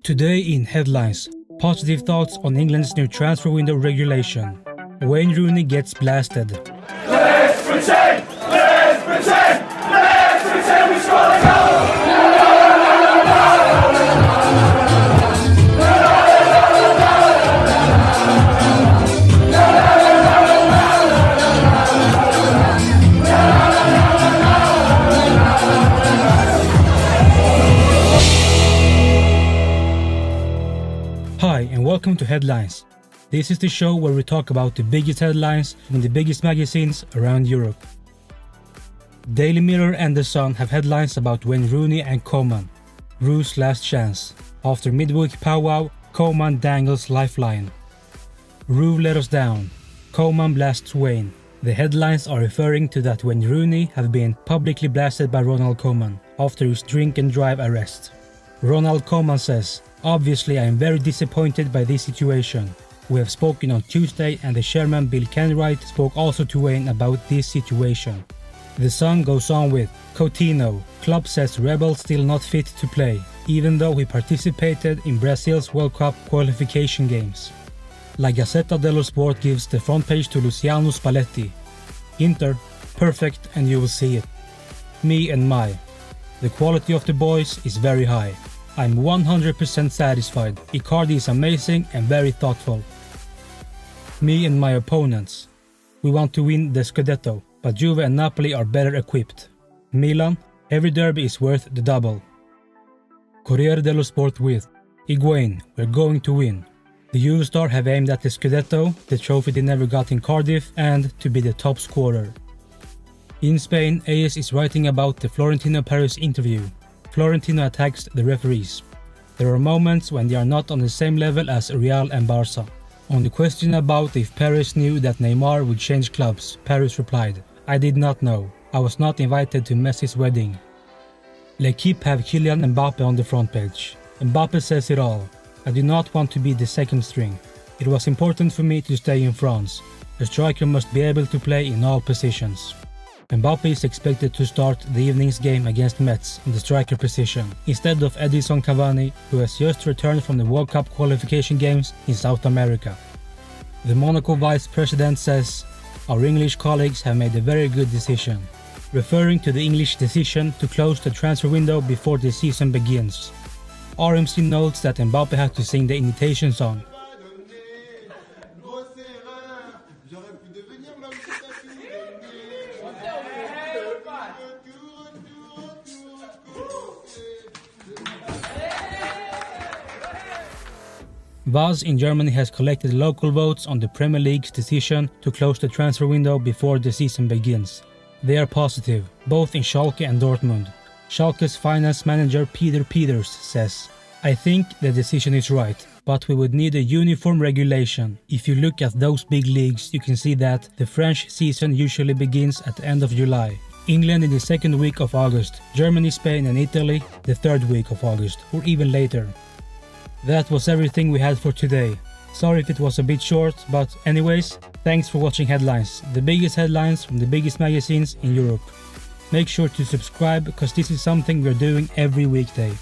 Today in headlines, positive thoughts on England's new transfer window regulation. Wayne Rooney gets blasted. Let's pretend! Let's pretend! Let's pretend we scored a goal! Hi and welcome to Headlines. This is the show where we talk about the biggest headlines from the biggest magazines around Europe. Daily Mirror and The Sun have headlines about Wayne Rooney and Koeman. Roos' last chance. After midweek powwow, Koeman dangles lifeline. Roo let us down. Koeman blasts Wayne. The headlines are referring to that Wayne Rooney have been publicly blasted by Ronald Koeman after his drink and drive arrest. Ronald Koeman says, "Obviously I am very disappointed by this situation. We have spoken on Tuesday and the chairman Bill Kenwright spoke also to Wayne about this situation." The Sun goes on with, "Coutinho, club says Rebel still not fit to play, even though he participated in Brazil's World Cup qualification games." La Gazzetta dello Sport gives the front page to Luciano Spalletti. "Inter, perfect and you will see it. Me and my. The quality of the boys is very high. I'm 100% satisfied. Icardi is amazing and very thoughtful. Me and my opponents. We want to win the Scudetto, but Juve and Napoli are better equipped. Milan, every derby is worth the double." Corriere dello Sport with, "Higuain, we're going to win. The Juve star have aimed at the Scudetto, the trophy they never got in Cardiff, and to be the top scorer." In Spain, AS is writing about the Florentino Perez interview. Florentino attacks the referees. "There are moments when they are not on the same level as Real and Barca." On the question about if Perez knew that Neymar would change clubs, Perez replied, "I did not know. I was not invited to Messi's wedding." L'Equipe have Kylian Mbappe on the front page. Mbappe says it all. "I do not want to be the second string. It was important for me to stay in France. A striker must be able to play in all positions." Mbappe is expected to start the evening's game against Metz in the striker position, instead of Edinson Cavani, who has just returned from the World Cup qualification games in South America. The Monaco vice president says, "Our English colleagues have made a very good decision," referring to the English decision to close the transfer window before the season begins. RMC notes that Mbappe had to sing the invitation song. wasn in Germany has collected local votes on the Premier League's decision to close the transfer window before the season begins. They are positive, both in Schalke and Dortmund. Schalke's finance manager Peter Peters says, "I think the decision is right, but we would need a uniform regulation. If you look at those big leagues, you can see that the French season usually begins at the end of July. England in the second week of August, Germany, Spain and Italy the third week of August, or even later." That was everything we had for today. Sorry if it was a bit short, but anyways, thanks for watching Headlines, the biggest headlines from the biggest magazines in Europe. Make sure to subscribe because this is something we're doing every weekday.